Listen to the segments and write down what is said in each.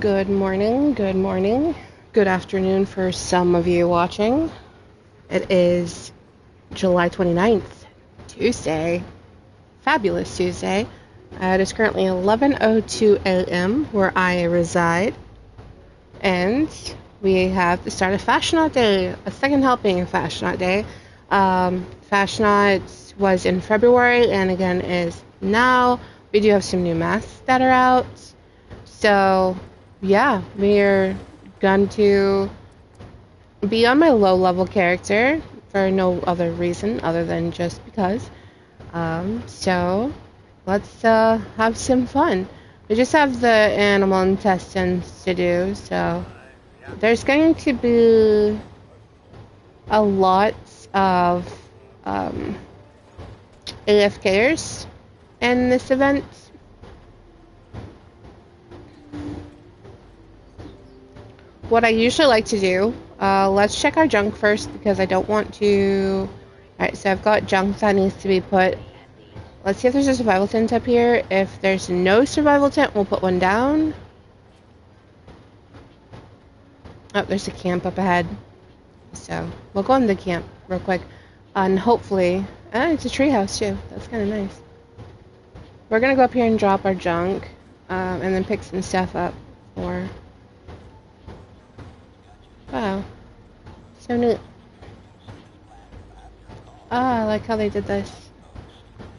Good morning, good afternoon for some of you watching. It is July 29th, Tuesday, fabulous Tuesday. It is currently 11:02 a.m. where I reside, and we have the start of Fashionat Day, a second helping of Fashionat Day. Fashionat was in February and again is now. We do have some new masks that are out. So, yeah, we're going to be on my low level character for no other reason other than just because. So, let's have some fun. We just have the animal intestines to do, so there's going to be a lot of AFKers in this event. What I usually like to do, let's check our junk first because I don't want to... Alright, so I've got junk that needs to be put. Let's see if there's a survival tent up here. If there's no survival tent, we'll put one down. Oh, there's a camp up ahead. So, we'll go in the camp real quick. And hopefully... it's a treehouse too. That's kind of nice. We're gonna go up here and drop our junk. And then pick some stuff up for... Wow. So neat. I like how they did this.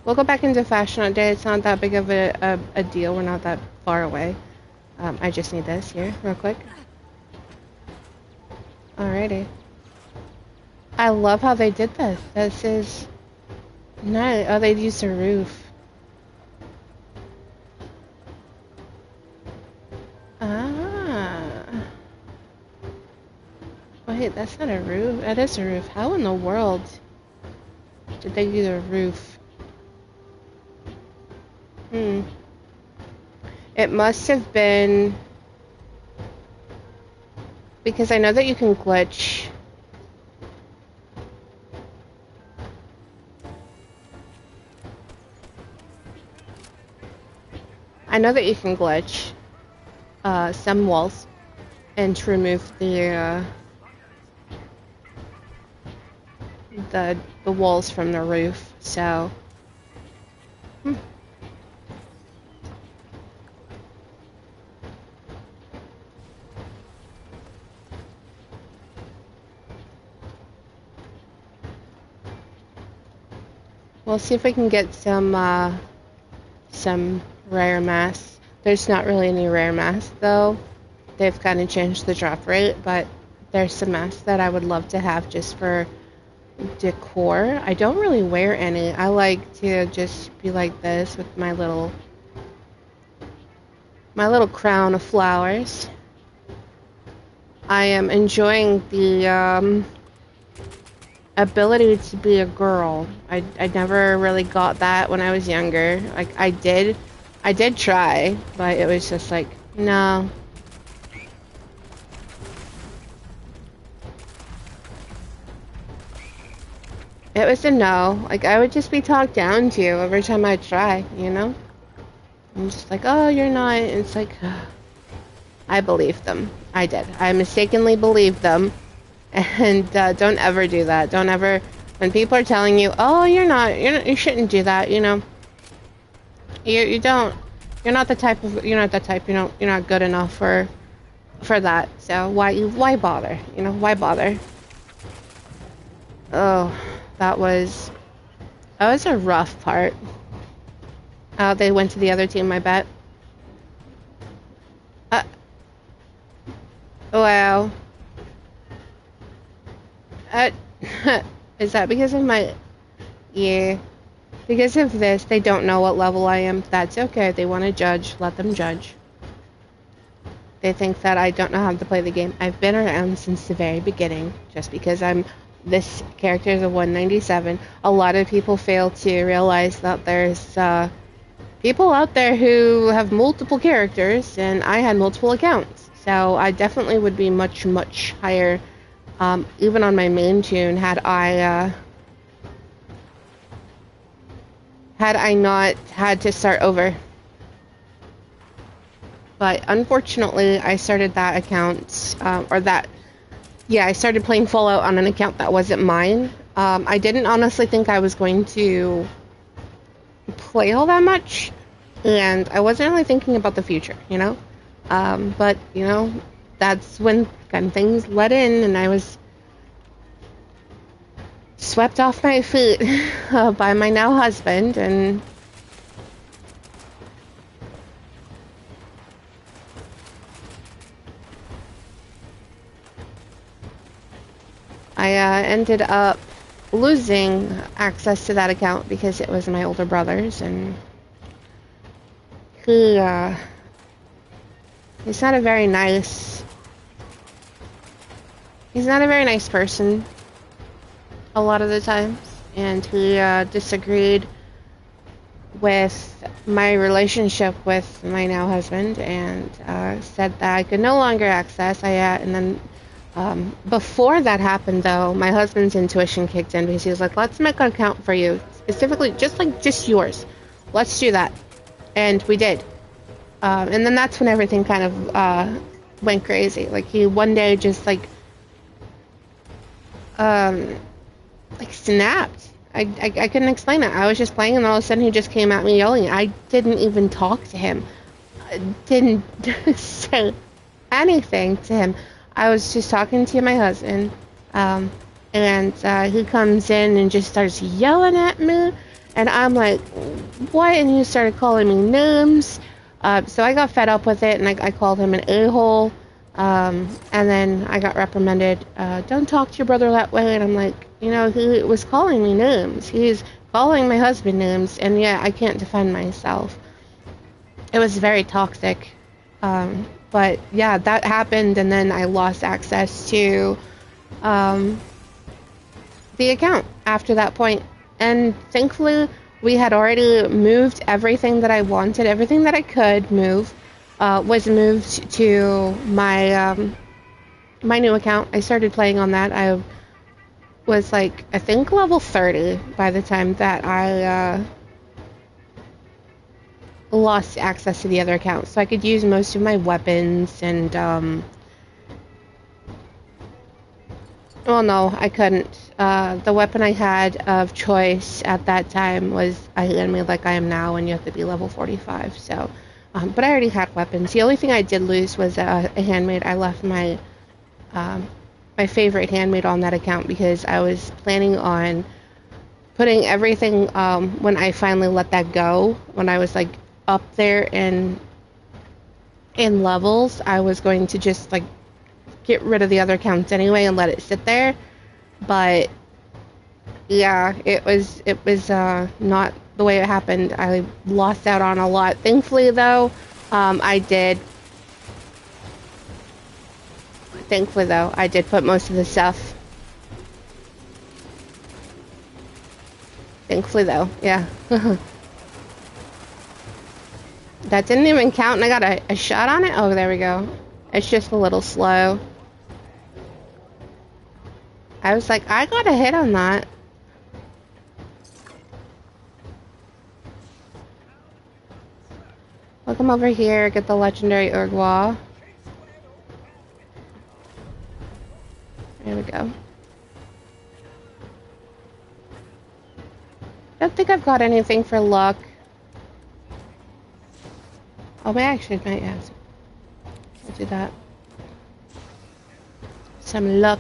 We'll go back into Fashionat Day. It's not that big of a deal. We're not that far away. I just need this here, real quick. Alrighty. I love how they did this. This is nice. Oh, they used a roof. Wait, that's not a roof. That is a roof. How in the world did they do the roof? It must have been... Because I know that you can glitch. I know that you can glitch some walls and to remove the walls from the roof, so... We'll see if we can get some rare masks. There's not really any rare masks, though. They've kind of changed the drop rate, but there's some masks that I would love to have just for decor. I don't really wear any. I like to just be like this with my little crown of flowers. I am enjoying the ability to be a girl. I never really got that when I was younger. Like I did try, but it was just like, no. It was a no. Like, I would just be talked down to every time I try, you know? I'm just like, oh, you're not. It's like, I believed them. I did. I mistakenly believed them. And don't ever do that. Don't ever, when people are telling you, oh, you shouldn't do that, you know? You're not the type, you're not good enough for that. So why bother? You know, why bother? Oh. That was a rough part. They went to the other team, I bet. Wow. Is that because of my... Yeah. Because of this, they don't know what level I am. That's okay. They want to judge. Let them judge. They think that I don't know how to play the game. I've been around since the very beginning. Just because this character is a 197. A lot of people fail to realize that there's people out there who have multiple characters, and I had multiple accounts. So I definitely would be much, much higher, even on my main tune, had I not had to start over. But unfortunately, I started that account, I started playing Fallout on an account that wasn't mine. I didn't honestly think I was going to play all that much, and I wasn't really thinking about the future, you know? But, you know, that's when kind of things let in, and I was swept off my feet by my now husband, and I ended up losing access to that account because it was my older brother's, and he's not a very nice person a lot of the times, and he disagreed with my relationship with my now husband, and said that I could no longer access. And then before that happened, though, my husband's intuition kicked in because he was like, "Let's make an account for you, specifically just yours. Let's do that," and we did. And then that's when everything kind of went crazy. Like, he one day just like snapped. I couldn't explain it. I was just playing, and all of a sudden he just came at me yelling. I didn't even talk to him. I didn't say anything to him. I was just talking to my husband, and he comes in and just starts yelling at me, and I'm like, what? And he started calling me names. So I got fed up with it, and I called him an a-hole. And then I got reprimanded. Don't talk to your brother that way. And I'm like, you know, he was calling me names. He's calling my husband names, and yeah, I can't defend myself. It was very toxic. But yeah, that happened, and then I lost access to the account after that point. And thankfully, we had already moved everything that I wanted, everything that I could move. Was moved to my my new account. I started playing on that. I was like, I think level 30 by the time that I lost access to the other account, so I could use most of my weapons. And well, no, I couldn't. The weapon I had of choice at that time was a handmade like I am now, and you have to be level 45. So. But I already had weapons. The only thing I did lose was a handmade. I left my my favorite handmade on that account because I was planning on putting everything, when I finally let that go, when I was like up there in levels, I was going to just like get rid of the other accounts anyway and let it sit there. But yeah, it was not the way it happened. I lost out on a lot. Thankfully, though, I did put most of the stuff. Thankfully, though, yeah. That didn't even count, and I got a shot on it. Oh, there we go. It's just a little slow. I was like, I got a hit on that. We'll come over here, get the legendary Urgwa. There we go. I don't think I've got anything for luck. Oh, I actually might have. I'll do that. Some luck.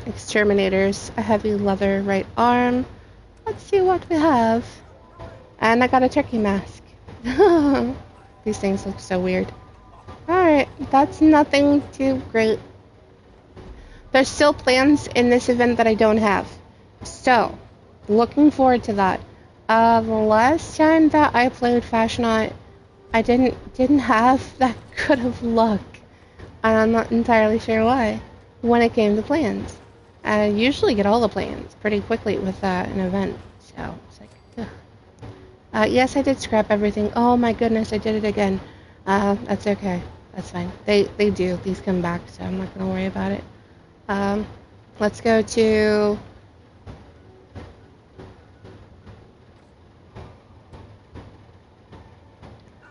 Exterminators, a heavy leather right arm. Let's see what we have. And I got a turkey mask. These things look so weird. Alright, that's nothing too great. There's still plans in this event that I don't have. So, looking forward to that. The last time that I played Fashionot, I didn't have that good of luck. And I'm not entirely sure why when it came to plans. I usually get all the plans pretty quickly with an event, so it's like, ugh. Yes, I did scrap everything. Oh my goodness, I did it again. That's okay. That's fine. They do. These come back, so I'm not gonna worry about it. Let's go to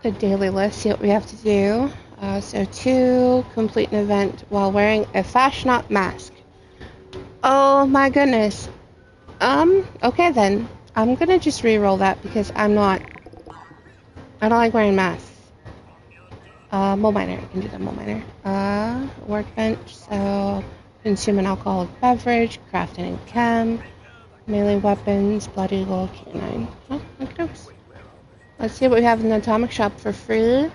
the daily list, see what we have to do. So 2, complete an event while wearing a Fashnot mask. Oh my goodness. Okay then. I'm gonna just re-roll that because I don't like wearing masks. Mole miner, I can do that, mole miner. Workbench, so consume an alcoholic beverage, crafting and chem, melee weapons, blood eagle, canine. Oh, okay. Let's see what we have in the atomic shop for free.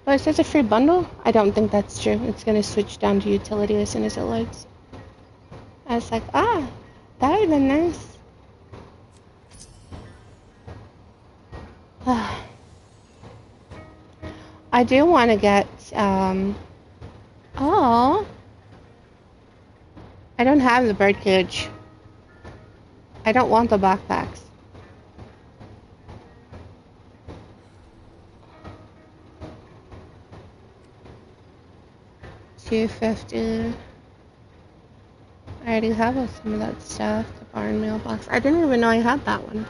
Oh, it says a free bundle? I don't think that's true. It's gonna switch down to utility as soon as it loads. I was like, that would've been nice. I do want to get, oh, I don't have the bird cage. I don't want the backpacks. $250. I already have some of that stuff. The barn mailbox. I didn't even know I had that one.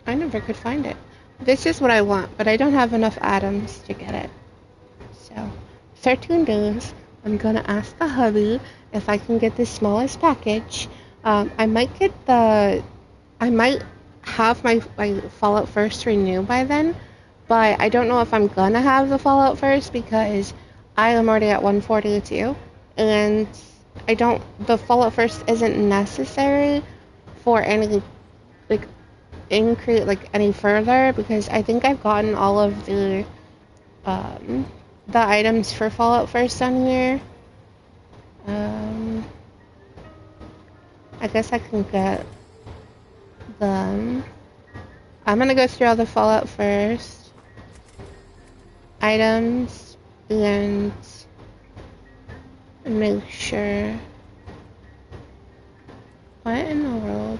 I never could find it. This is what I want, but I don't have enough atoms to get it. So, 13 days. I'm gonna ask the hubby if I can get the smallest package. I might have my Fallout First renew by then, but I don't know if I'm gonna have the Fallout First because I am already at 142, and the Fallout First isn't necessary for any, any further, because I think I've gotten all of the items for Fallout First on here. I guess I can get them. I'm gonna go through all the Fallout First items and make sure. What in the world?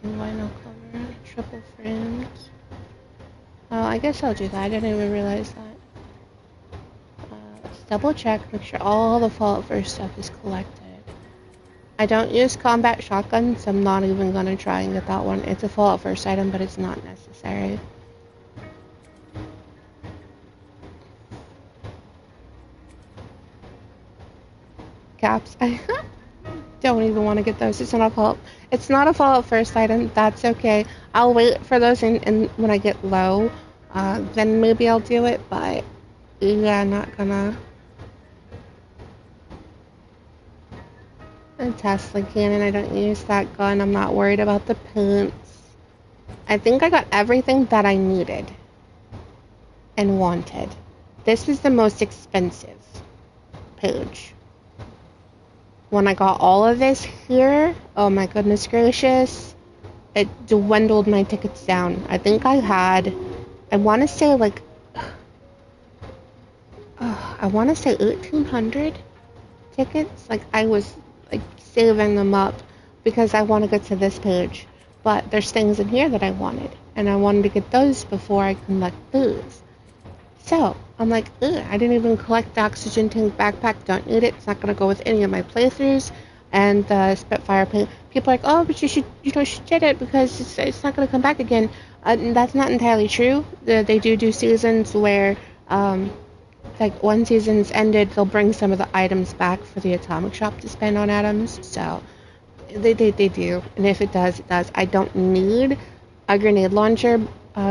Vinyl cover, triple frames. Oh, I guess I'll do that. I didn't even realize that. Let's double check, make sure all the Fallout First stuff is collected. I don't use combat shotguns, so I'm not even gonna try and get that one. It's a Fallout First item, but it's not necessary. Caps. I don't even want to get those. It's not a Fallout First item. That's okay. I'll wait for those and when I get low, then maybe I'll do it, but yeah, not gonna. A Tesla cannon, I don't use that gun. I'm not worried about the paints. I think I got everything that I needed and wanted. This was the most expensive page. When I got all of this here, oh my goodness gracious, it dwindled my tickets down. I think I want to say 1,800 tickets. I was saving them up because I want to get to this page. But there's things in here that I wanted, and I wanted to get those before I collect those. So I'm like, I didn't even collect the oxygen tank backpack. Don't need it. It's not gonna go with any of my playthroughs. And the Spitfire paint. People are like, oh, but you should get it because it's not gonna come back again. That's not entirely true. They do seasons where, when season's ended, they'll bring some of the items back for the atomic shop to spend on atoms. So they do. And if it does, it does. I don't need a grenade launcher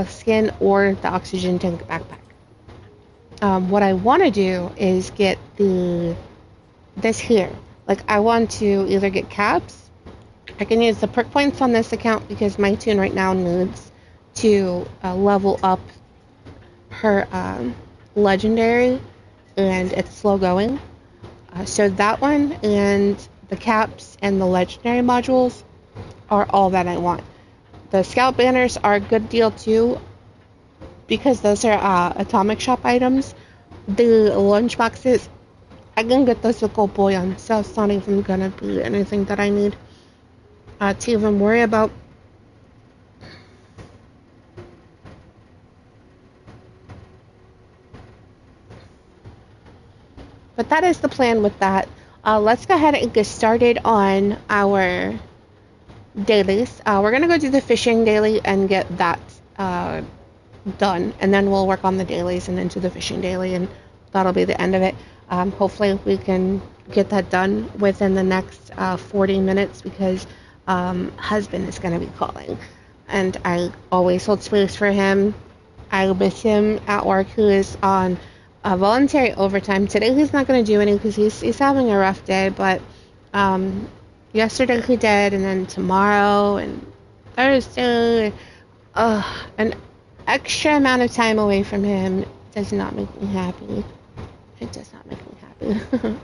skin or the oxygen tank backpack. What I want to do is get this here. I want to either get caps. I can use the perk points on this account because my tune right now needs to level up her legendary, and it's slow going. So that one and the caps and the legendary modules are all that I want. The scout banners are a good deal too, because those are atomic shop items. The lunch boxes, I can get those with gold bullion, so it's not even gonna be anything that I need to even worry about. But that is the plan with that. Let's go ahead and get started on our dailies. We're gonna go do the fishing daily and get that done, and then we'll work on the dailies and then do the fishing daily, and that'll be the end of it. Hopefully we can get that done within the next 40 minutes because husband is going to be calling, and I always hold space for him. I miss him at work, who is on voluntary overtime. Today he's not going to do any because he's having a rough day, but yesterday he did, and then tomorrow and Thursday. An extra amount of time away from him does not make me happy. It does not make me happy.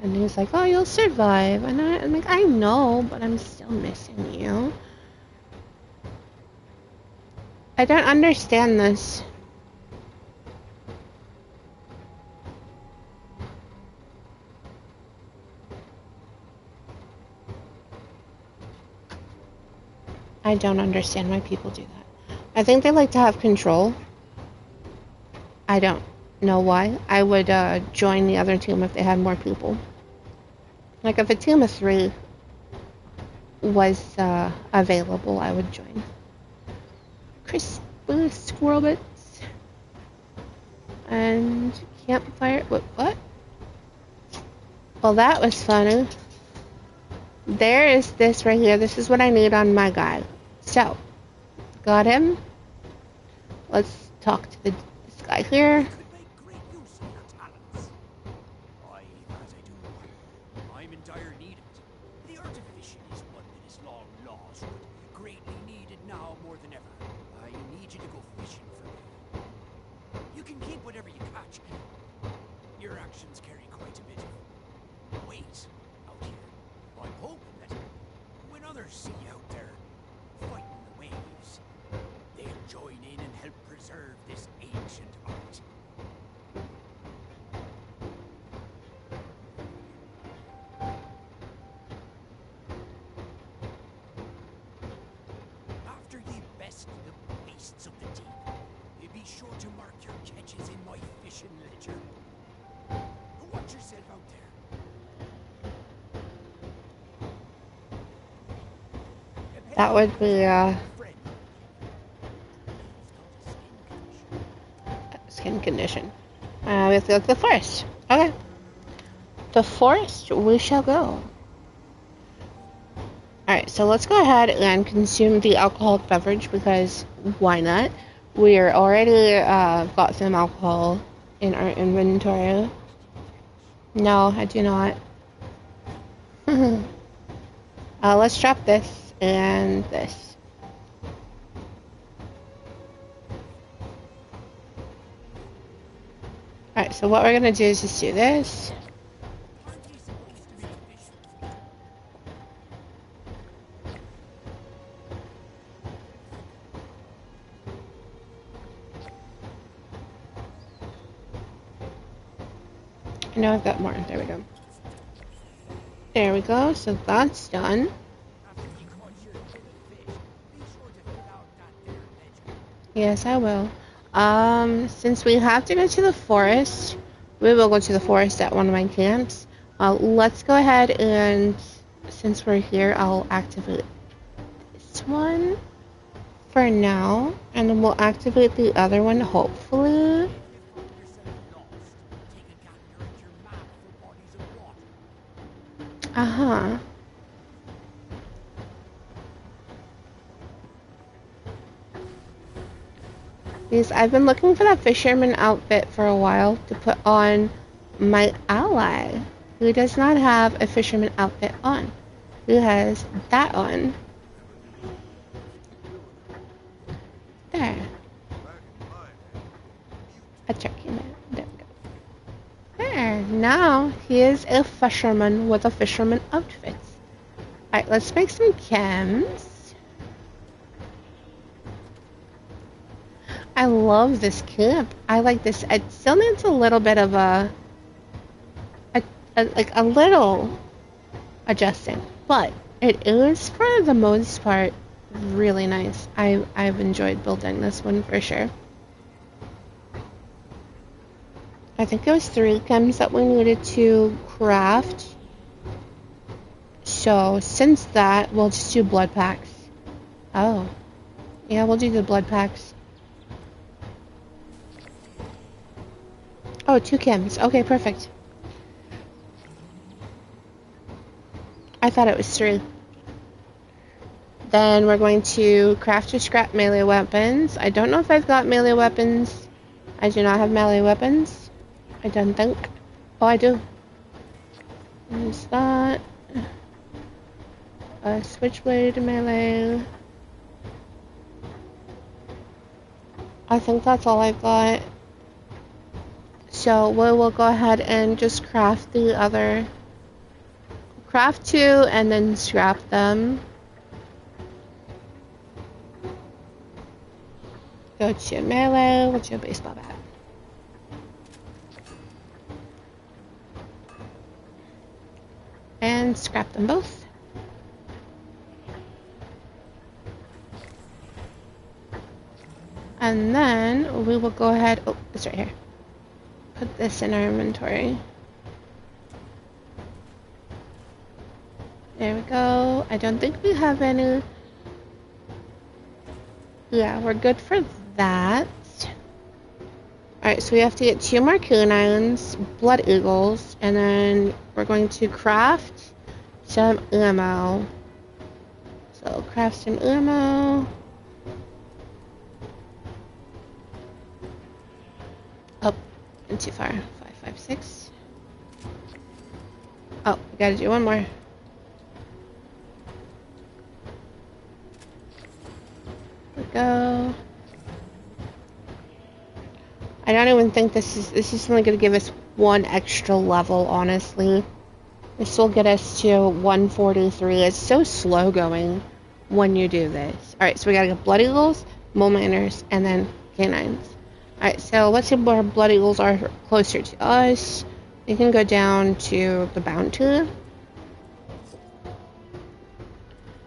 And he's like, oh, you'll survive. And I'm like, I know, but I'm still missing you. I don't understand this. I don't understand why people do that. I think they like to have control. I don't know why. I would join the other team if they had more people. Like if a team of 3 was available, I would join. Crispy squirrel bits. And campfire. What? Well, that was funny. There is this right here. This is what I need on my guy. So, got him. Let's talk to this guy here. I'm in dire need of it. The art of fishing is one that is long lost, but greatly needed now more than ever. I need you to go fishing for me. You can keep whatever you catch. Your actions carry quite a bit of weight out here. I'm hoping that when others see you out there fighting the waves, they'll join in and help preserve this ancient art. After ye best the beasts of the deep, be sure to mark your catches in my fishing ledger. Watch yourself out there. That would be skin condition. We have to go to the forest. Okay. The forest we shall go. Alright, so let's go ahead and consume the alcoholic beverage because why not? We are already got some alcohol in our inventory. No, I do not. Let's drop this and this. Alright, so what we're gonna do is just do this. No, I've got more. There we go. There we go. So that's done. Yes, I will. Since we have to go to the forest, we will go to the forest at one of my camps. Let's go ahead and, since we're here, I'll activate this one for now, and then we'll activate the other one, hopefully. Uh-huh. Because I've been looking for that fisherman outfit for a while to put on my ally, who does not have a fisherman outfit on, who has that on. There. A turkey man. There we go. There. Now he is a fisherman with a fisherman outfit. Alright, let's make some chems. I love this camp. I like this. It still needs a little bit of a little adjusting, but it is for the most part really nice. I've enjoyed building this one for sure. I I think it was 3 chems that we needed to craft. So since that, we'll just do blood packs. Oh. Yeah, we'll do the blood packs. Oh, 2 chems. Okay, perfect. I thought it was 3. Then we're going to craft or scrap melee weapons. I don't know if I've got melee weapons. I do not have melee weapons. I don't think. Oh, I do. There's that. A switchblade melee. I think that's all I've got. So we will go ahead and just craft the other. Craft 2 and then scrap them. Go to melee. What's your baseball bat? And scrap them both. And then we will go ahead. Oh, it's right here. Put this in our inventory. There we go. I don't think we have any. Yeah, we're good for that. Alright, so we have to get 2 more canines, blood eagles, and then we're going to craft some ammo. So craft some ammo. Oh, and too far. 5, 5, 6. Oh, we gotta do one more. There we go. I don't even think this is only gonna give us 1 extra level, honestly. This will get us to 143. It's so slow going when you do this. Alright, so we gotta get blood eagles, mole miners, and then canines. Alright, so let's see where blood eagles are closer to us. We can go down to the bounty.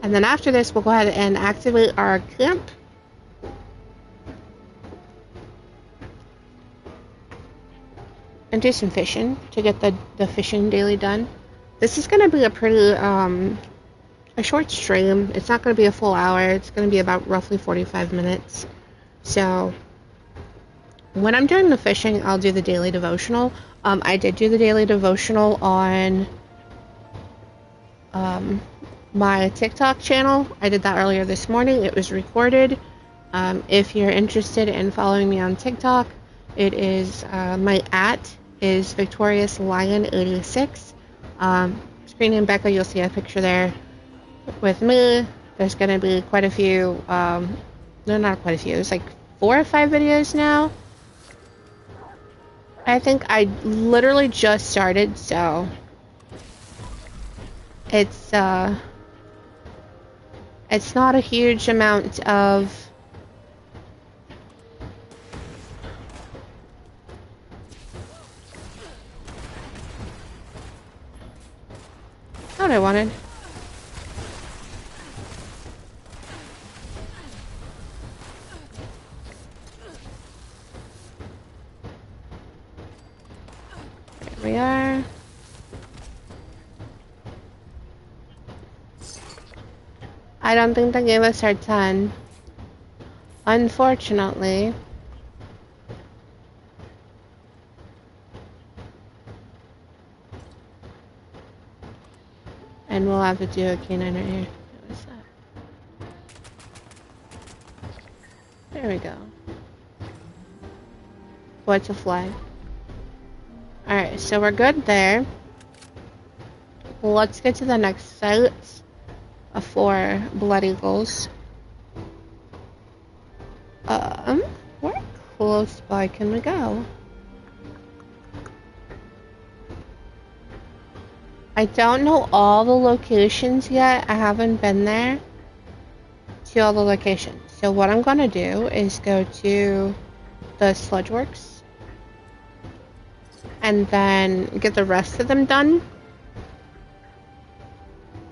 And then after this, we'll go ahead and activate our camp. And do some fishing to get the fishing daily done. This is going to be a pretty, a short stream. It's not going to be a full hour. It's going to be about roughly 45 minutes. So, when I'm doing the fishing, I'll do the daily devotional. I did do the daily devotional on, my TikTok channel. I did that earlier this morning. It was recorded. If you're interested in following me on TikTok, it is, my @ is VictoriousLion86. Screen name Becca, you'll see a picture there with me. There's going to be quite a few, no, not quite a few, it's like 4 or 5 videos now. I think I literally just started, so it's not a huge amount of what I wanted. There we are. I don't think they gave us our 10. Unfortunately. And we'll have to do a canine right here. What's that? There we go. What's a flag? Alright, so we're good there. Let's get to the next site for blood eagles. Where close by can we go? I don't know all the locations yet. I haven't been there to all the locations. So what I'm gonna do is go to the Sludge Works and then get the rest of them done.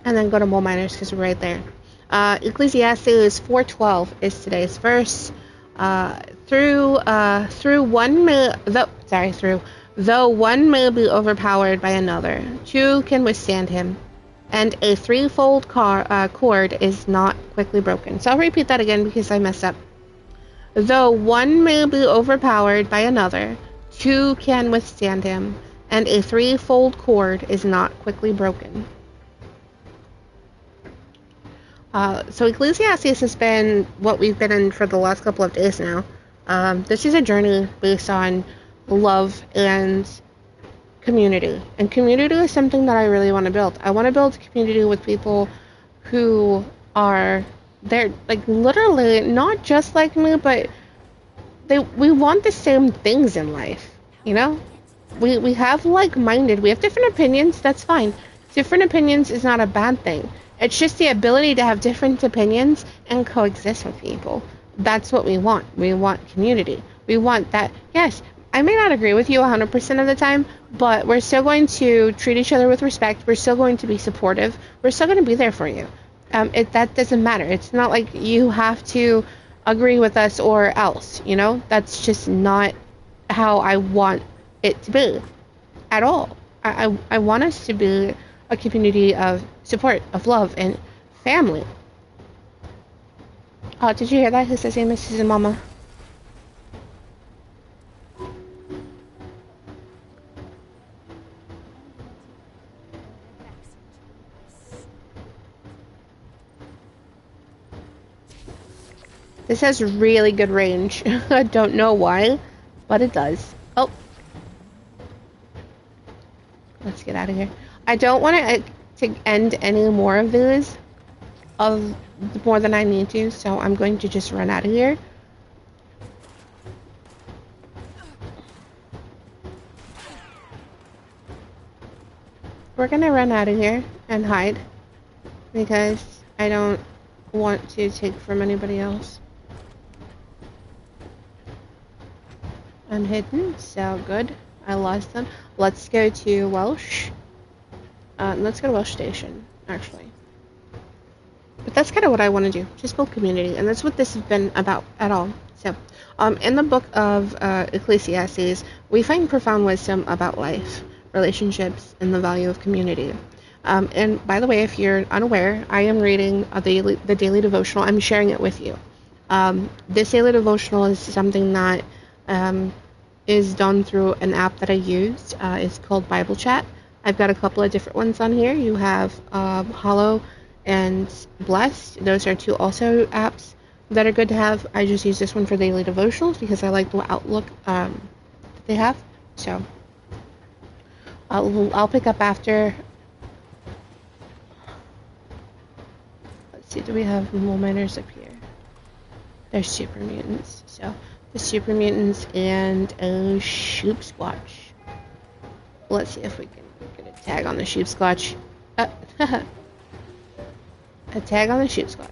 And then go to Mole Miners because we're right there. Ecclesiastes 4:12 is today's verse. Through Though one may be overpowered by another, two can withstand him, and a threefold cord is not quickly broken. So I'll repeat that again because I messed up. Though one may be overpowered by another, two can withstand him, and a threefold cord is not quickly broken. So Ecclesiastes has been what we've been in for the last couple of days now. This is a journey based on love and community. And community is something that I really want to build. I want to build a community with people who are, they're like literally not just like me, but we want the same things in life, you know? We have like-minded, we have different opinions, that's fine. Different opinions is not a bad thing. It's just the ability to have different opinions and coexist with people. That's what we want. We want community. We want that. Yes, I may not agree with you 100% of the time, but we're still going to treat each other with respect. We're still going to be supportive. We're still going to be there for you. That doesn't matter. It's not like you have to agree with us or else, you know? That's just not how I want it to be at all. I want us to be a community of support, of love, and family. Oh, did you hear that? Who says hey, Mrs. and Mama? This has really good range. I don't know why, but it does. Oh. Let's get out of here. I don't want to end any more of these, of more than I need to, so I'm going to just run out of here. We're gonna run out of here and hide, because I don't want to take from anybody else. I'm hidden, so good. I lost them. Let's go to Welsh. Let's go to Welsh Station, actually. But that's kind of what I want to do. Just build community. And that's what this has been about at all. So, in the book of Ecclesiastes, we find profound wisdom about life, relationships, and the value of community. And by the way, if you're unaware, I am reading the daily devotional. I'm sharing it with you. This daily devotional is something that is done through an app that I used. It's called Bible Chat. I've got a couple of different ones on here. You have Hollow and Blessed. Those are two also apps that are good to have. I just use this one for daily devotionals because I like the outlook that they have. So I'll pick up after. Let's see, do we have mole miners up here? There's super mutants. So the super mutants and a sheep squatch. Let's see if we can get a tag on the sheep squatch. A tag on the sheep squatch.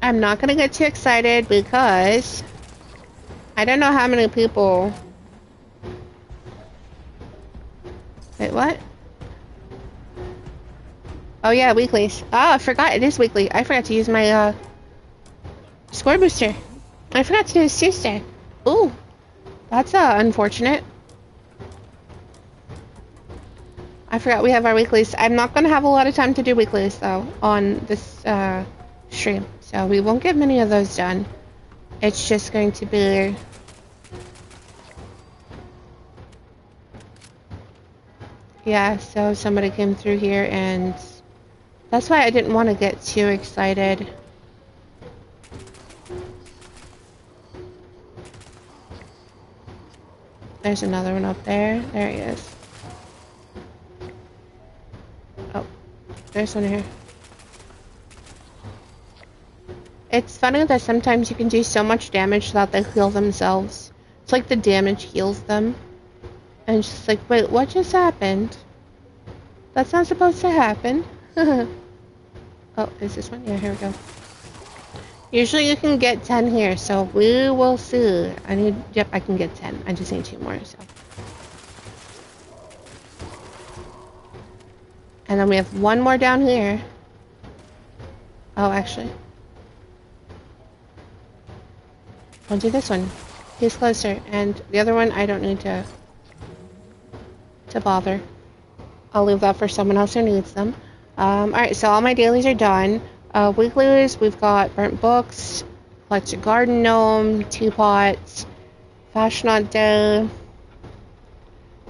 I'm not gonna get too excited because I don't know how many people. Wait, what? Oh yeah, weeklies. Oh, I forgot it is weekly. I forgot to use my score booster. I forgot to do this Tuesday. Ooh, that's unfortunate. I forgot we have our weeklies. I'm not gonna have a lot of time to do weeklies though on this stream, so we won't get many of those done. It's just going to be. Yeah, so somebody came through here and that's why I didn't want to get too excited. There's another one up there. There he is. Oh, there's one here. It's funny that sometimes you can do so much damage that they heal themselves. It's like the damage heals them. And it's just like, wait, what just happened? That's not supposed to happen. Oh, is this one? Yeah, here we go. Usually you can get 10 here, so we will see. Yep, I can get 10. I just need 2 more, so. And then we have one more down here. Oh, actually. We'll do this one. He's closer. And the other one, I don't need to bother. I'll leave that for someone else who needs them. Alright, so all my dailies are done. Weeklies, we've got burnt books, collected garden gnome, teapots, fashion day,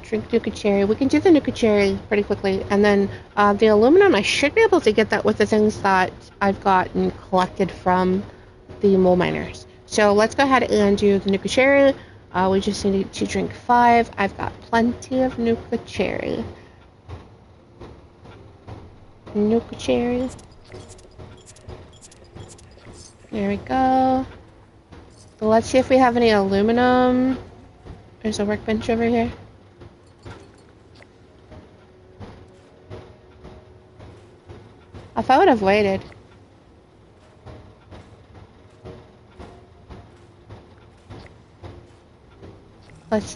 drink Nuka Cherry. We can do the Nuka Cherry pretty quickly. And then the aluminum, I should be able to get that with the things that I've gotten collected from the mole miners. So let's go ahead and do the Nuka Cherry. We just need to drink 5. I've got plenty of Nuka Cherry. Nuka Cherry. There we go. So let's see if we have any aluminum. There's a workbench over here. If I would have waited.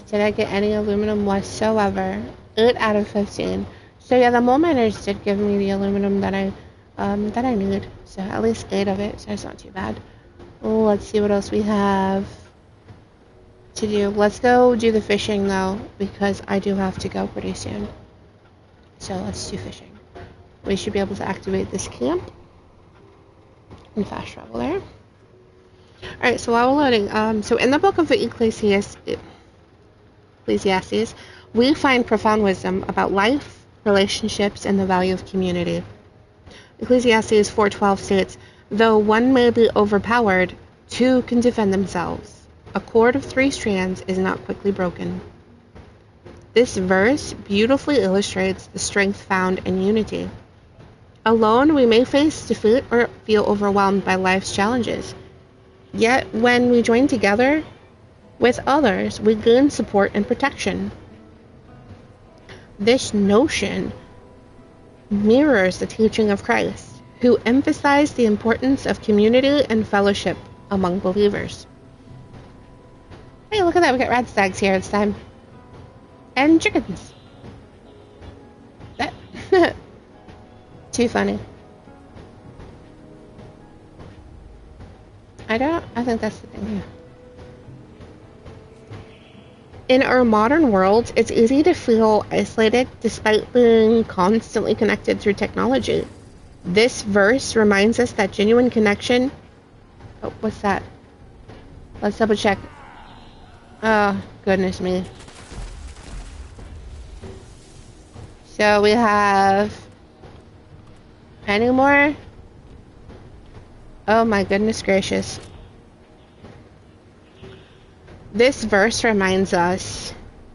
Did I get any aluminum whatsoever? 8 out of 15. So yeah, the mole miners did give me the aluminum that I need. So at least 8 of it, so it's not too bad. Let's see what else we have to do. Let's go do the fishing though, because I do have to go pretty soon. So let's do fishing. We should be able to activate this camp and fast travel there. Alright, so while we're loading, so in the book of the Ecclesiastes, we find profound wisdom about life, relationships, and the value of community. Ecclesiastes 4:12 states, "Though one may be overpowered, 2 can defend themselves. A cord of 3 strands is not quickly broken." This verse beautifully illustrates the strength found in unity. Alone, we may face defeat or feel overwhelmed by life's challenges. Yet, when we join together with others, we gain support and protection. This notion mirrors the teaching of Christ, who emphasized the importance of community and fellowship among believers. Hey, look at that, we got rat stags here this time. And chickens. That too funny. I think that's the thing here. In our modern world, it's easy to feel isolated despite being constantly connected through technology. This verse reminds us that genuine connection... Oh, what's that? Let's double check. Oh, goodness me. So we have... Any more? Oh my goodness gracious. This verse reminds us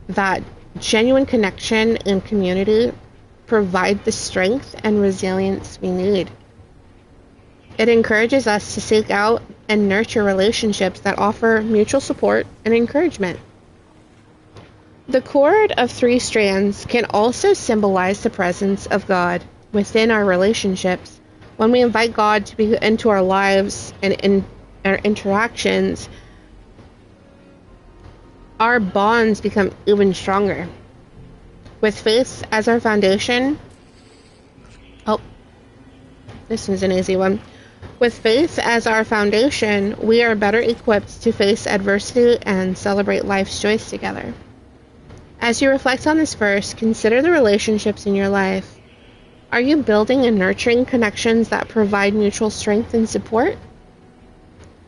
that genuine connection and community provide the strength and resilience we need. It encourages us to seek out and nurture relationships that offer mutual support and encouragement. The cord of 3 strands can also symbolize the presence of God within our relationships. When we invite God to be into our lives and in our interactions, our bonds become even stronger. With faith as our foundation... Oh, this one's an easy one. With faith as our foundation, we are better equipped to face adversity and celebrate life's joys together. As you reflect on this verse, consider the relationships in your life. Are you building and nurturing connections that provide mutual strength and support?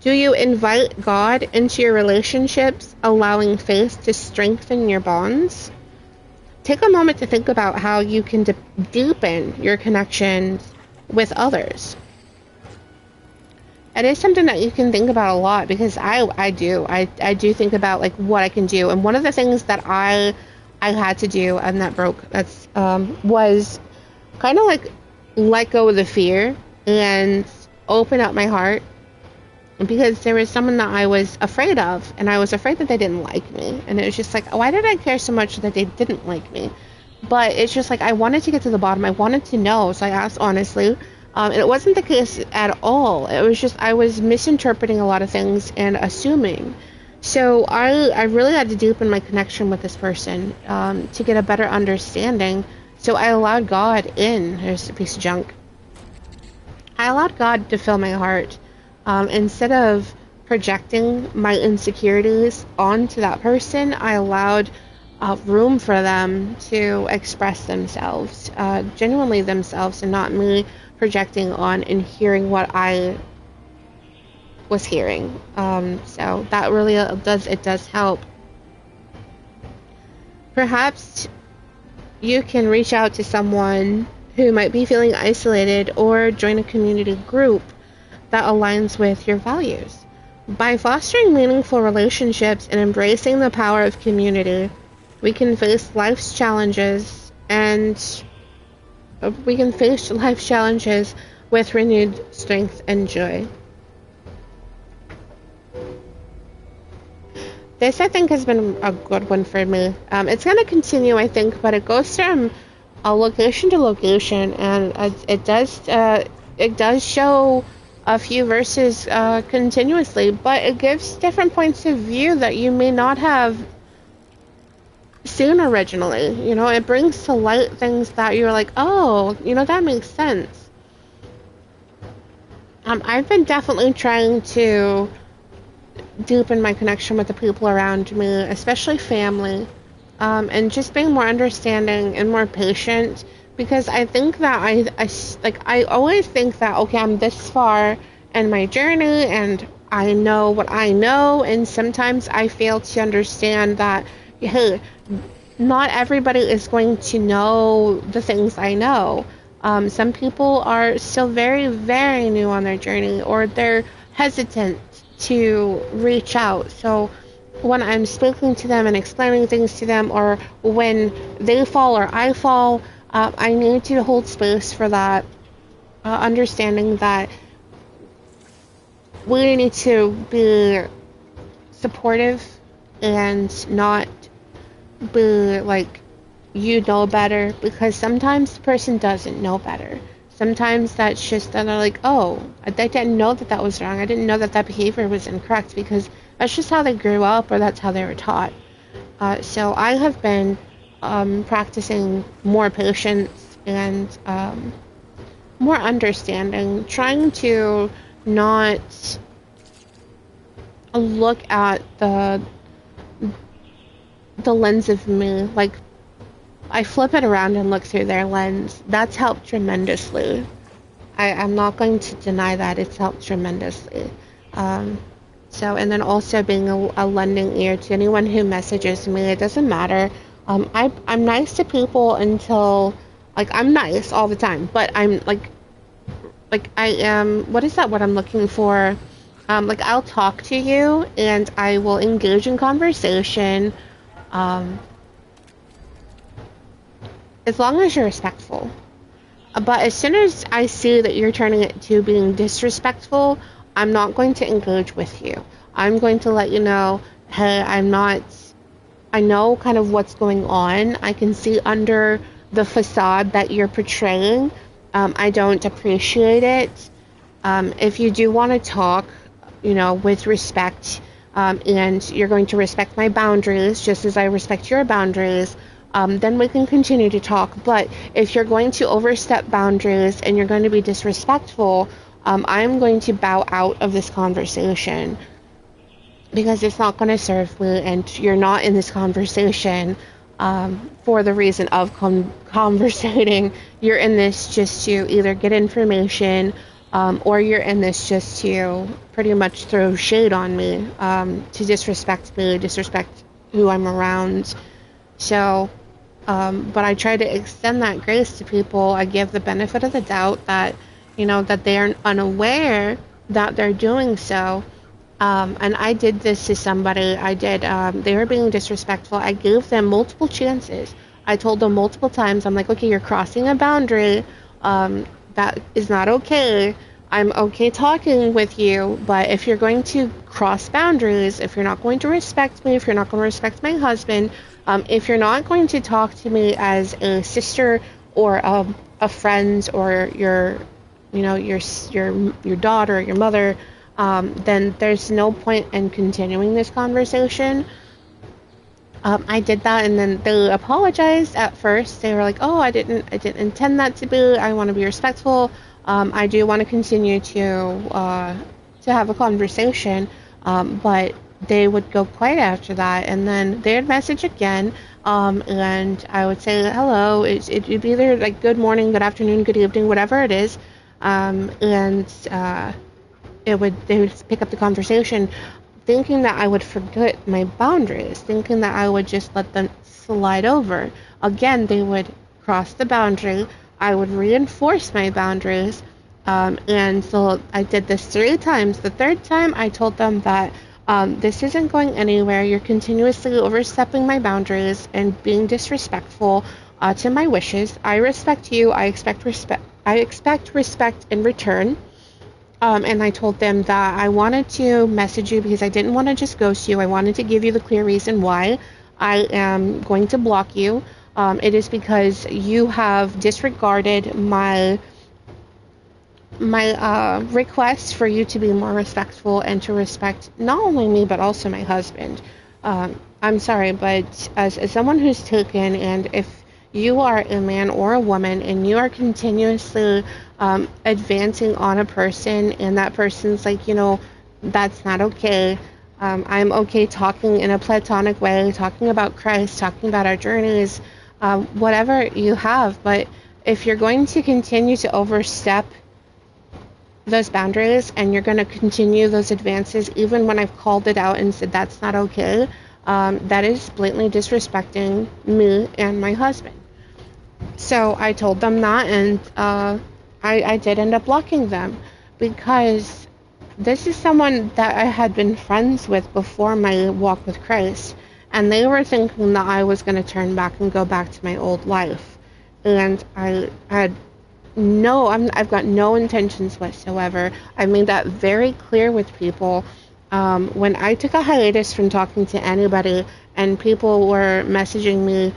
Do you invite God into your relationships, allowing faith to strengthen your bonds? Take a moment to think about how you can deepen your connections with others. It is something that you can think about a lot, because I do think about like what I can do. And one of the things that I had to do and that broke was kind of like let go of the fear and open up my heart, because there was someone that I was afraid of, and I was afraid that they didn't like me. And it was just like, why did I care so much that they didn't like me? But it's just like, I wanted to get to the bottom. I wanted to know. So I asked honestly. And it wasn't the case at all. It was just, I was misinterpreting a lot of things and assuming. So I really had to deepen my connection with this person to get a better understanding, So I allowed God in. There's a piece of junk. I allowed God to fill my heart. Instead of projecting my insecurities onto that person, I allowed room for them to express themselves, genuinely themselves, and not me projecting on and hearing what I was hearing. So that really does help. Perhaps you can reach out to someone who might be feeling isolated or join a community group that aligns with your values. By fostering meaningful relationships and embracing the power of community, we can face life's challenges with renewed strength and joy. This, I think, has been a good one for me. It's going to continue, I think, but it goes from location to location, and it does show a few verses continuously, but it gives different points of view that you may not have seen originally. You know, it brings to light things that you're like, oh, you know, that makes sense. I've been definitely trying to deepen my connection with the people around me, especially family, and just being more understanding and more patient, because I think that I always think that, okay, I'm this far in my journey and I know what I know, and sometimes I fail to understand that, hey, not everybody is going to know the things I know. Some people are still very, very new on their journey, or they're hesitant to reach out. So when I'm speaking to them and explaining things to them, or when they fall or I fall, I need to hold space for that, understanding that we need to be supportive and not be like, you know better, because sometimes the person doesn't know better. Sometimes that's just that they're like, oh, I didn't know that was wrong. I didn't know that behavior was incorrect, because that's just how they grew up, or that's how they were taught. So I have been practicing more patience and more understanding, trying to not look at the lens of me. Like, I flip it around and look through their lens. That's helped tremendously. I'm not going to deny that. It's helped tremendously. So, and then also being a lending ear to anyone who messages me. It doesn't matter. I'm nice to people until, like, I'm nice all the time, but I'm like I am, what is that word I'm looking for? Like, I'll talk to you and I will engage in conversation, as long as you're respectful. But as soon as I see that you're turning it to being disrespectful, I'm not going to engage with you. I'm going to let you know, hey, I know kind of what's going on. I can see under the facade that you're portraying. I don't appreciate it. If you do want to talk, you know, with respect, and you're going to respect my boundaries just as I respect your boundaries, then we can continue to talk. But if you're going to overstep boundaries and you're going to be disrespectful, I'm going to bow out of this conversation, because it's not going to serve me, and you're not in this conversation for the reason of conversating. You're in this just to either get information, or you're in this just to pretty much throw shade on me, to disrespect me, disrespect who I'm around. So, but I try to extend that grace to people. I give the benefit of the doubt that, you know, that they are unaware that they're doing so. And I did this to somebody. They were being disrespectful. I gave them multiple chances. I told them multiple times, I'm like, okay, you're crossing a boundary. That is not okay. I'm okay talking with you, but if you're going to cross boundaries, if you're not going to respect me, if you're not going to respect my husband, if you're not going to talk to me as a sister or a friend, or your daughter, your mother, then there's no point in continuing this conversation. I did that, and then they apologized at first. They were like, "Oh, I didn't intend that to be. I want to be respectful. I do want to continue to have a conversation." But they would go quiet after that, and then they'd message again. And I would say hello. It'd be either like good morning, good afternoon, good evening, whatever it is. And they would pick up the conversation thinking that I would forget my boundaries, thinking that I would just let them slide over. Again, they would cross the boundary. I would reinforce my boundaries. And so I did this 3 times. The third time, I told them that this isn't going anywhere. You're continuously overstepping my boundaries and being disrespectful to my wishes. I respect you. I expect respect. I expect respect in return. And I told them that I wanted to message you because I didn't want to just ghost you. I wanted to give you the clear reason why I am going to block you. It is because you have disregarded my request for you to be more respectful and to respect not only me but also my husband. I'm sorry, but as someone who's taken, and if you are a man or a woman and you are continuously advancing on a person and that person's like, that's not okay. I'm okay talking in a platonic way, talking about Christ, talking about our journeys, whatever you have. But if you're going to continue to overstep those boundaries and you're going to continue those advances, even when I've called it out and said that's not okay, that is blatantly disrespecting me and my husband. So I told them that, and I did end up blocking them because this is someone that I had been friends with before my walk with Christ, and they were thinking that I was going to turn back and go back to my old life. And I had I've got no intentions whatsoever. I made that very clear with people. When I took a hiatus from talking to anybody and people were messaging me,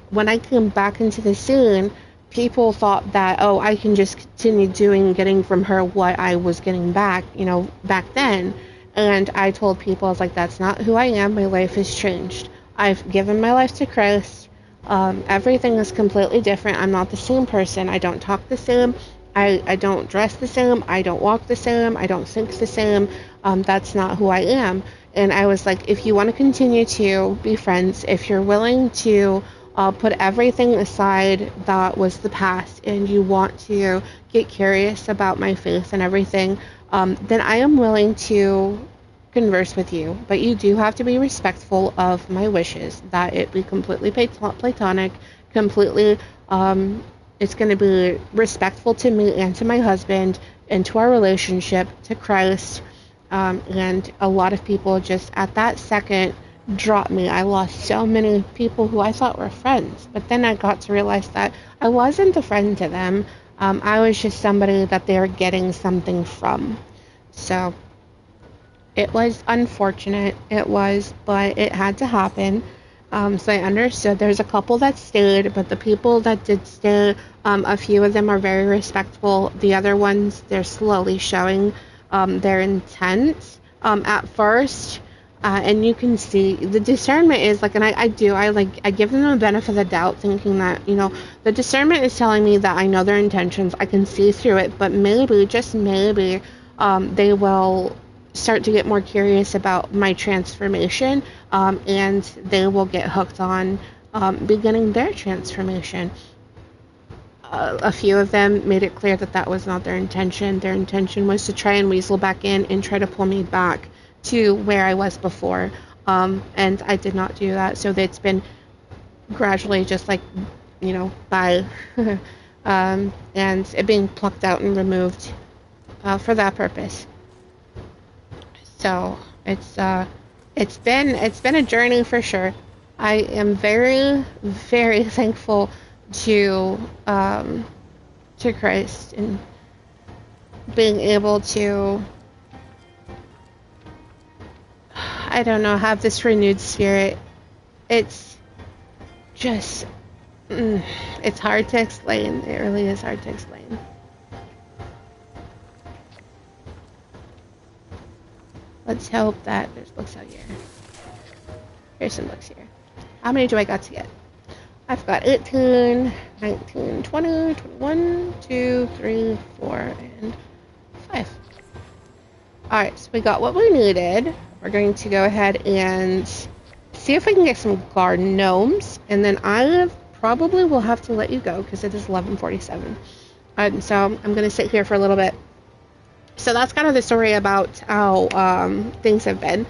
when I came back into the scene, people thought that, oh, I can just continue getting from her what I was getting back, back then. And I told people, I was like, that's not who I am. My life has changed. I've given my life to Christ. Everything is completely different. I'm not the same person. I don't talk the same. I don't dress the same. I don't walk the same. I don't think the same. That's not who I am. And I was like, if you want to continue to be friends, if you're willing to put everything aside that was the past and you want to get curious about my faith and everything, then I am willing to converse with you, but you do have to be respectful of my wishes, that it be completely platonic, completely, it's going to be respectful to me and to my husband and to our relationship, to Christ. And a lot of people just at that second dropped me. I lost so many people who I thought were friends, but then I got to realize that I wasn't a friend to them. I was just somebody that they were getting something from. So it was unfortunate, but it had to happen. So I understood. There's a couple that stayed, but the people that did stay, a few of them are very respectful. The other ones, they're slowly showing their intent at first. And you can see the discernment is like, and I give them the benefit of the doubt, thinking that, the discernment is telling me that I know their intentions. I can see through it, but maybe, just maybe, they will start to get more curious about my transformation, and they will get hooked on beginning their transformation. A few of them made it clear that that was not their intention. Their intention was to try and weasel back in and try to pull me back to where I was before, and I did not do that. So it's been gradually just like, by and it being plucked out and removed for that purpose. So it's been a journey for sure. I am very, very thankful to Christ and being able to, I don't know, have this renewed spirit. It's just it's hard to explain. It really is hard to explain. Let's hope that there's books out here. Here's some books here. How many do I got to get? I've got 18, 19, 20, 21, 2, 3, 4, and 5. Alright, so we got what we needed. We're going to go ahead and see if we can get some garden gnomes, and then I probably will have to let you go because it is 11:47. So I'm going to sit here for a little bit. So that's kind of the story about how things have been.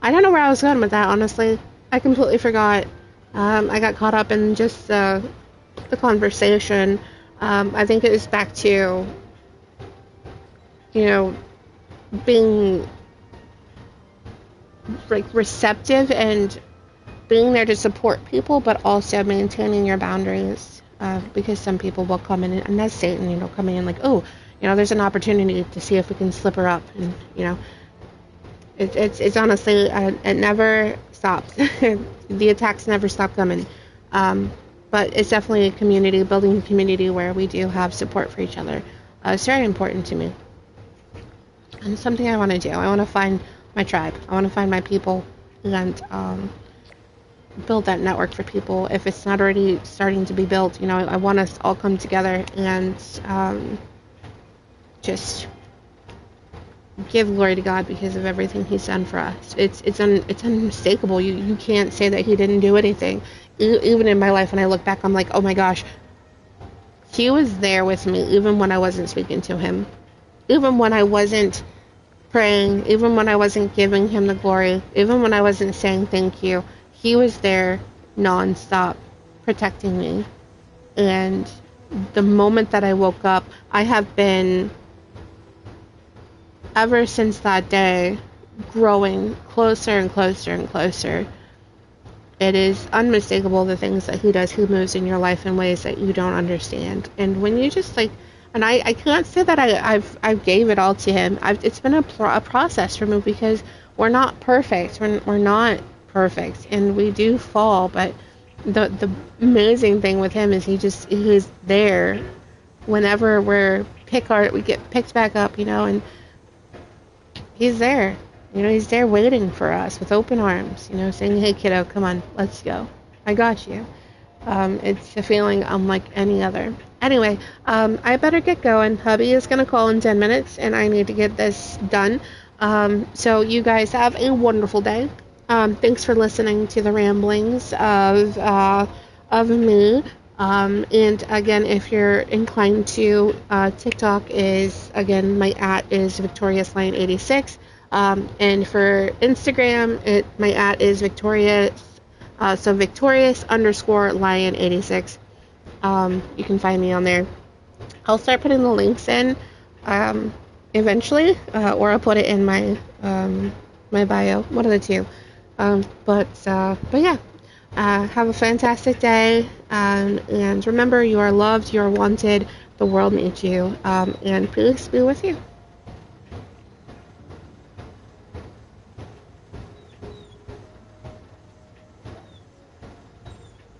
I don't know where I was going with that, honestly. I completely forgot. I got caught up in just the conversation. I think it was back to, being like receptive and being there to support people, but also maintaining your boundaries. Because some people will come in, and that's Satan, coming in like, oh, there's an opportunity to see if we can slip her up, and it's honestly, it never stops. The attacks never stop coming. But it's definitely a community, building a community where we do have support for each other. It's very important to me. And it's something I want to do. I want to find my tribe. I want to find my people and build that network for people. If it's not already starting to be built, I want us to all come together and just give glory to God because of everything He's done for us. It's unmistakable. You can't say that He didn't do anything. Even in my life, when I look back, I'm like, oh my gosh, He was there with me even when I wasn't speaking to Him, even when I wasn't praying, even when I wasn't giving Him the glory, even when I wasn't saying thank you. He was there non-stop protecting me. And the moment that I woke up, I have been, ever since that day, growing closer and closer and closer. It is unmistakable the things that He does. He moves in your life in ways that you don't understand. And when you just and I can't say that I've gave it all to Him. It's been a process for me because we're not perfect. We're not perfect, and we do fall. But the amazing thing with Him is He's there whenever we get picked back up, and He's there. He's there waiting for us with open arms, saying, hey, kiddo, come on, let's go. I got you. It's a feeling unlike any other. Anyway, I better get going. Hubby is going to call in 10 minutes, and I need to get this done. So you guys have a wonderful day. Thanks for listening to the ramblings of me. And again, if you're inclined to, TikTok is, again, my @ is VictoriousLion86. And for Instagram, my @ is Victorious, so Victorious_Lion86. You can find me on there. I'll start putting the links in, eventually, or I'll put it in my bio, one of the two. But yeah, have a fantastic day, and remember, you are loved, you are wanted, the world needs you, and peace be with you.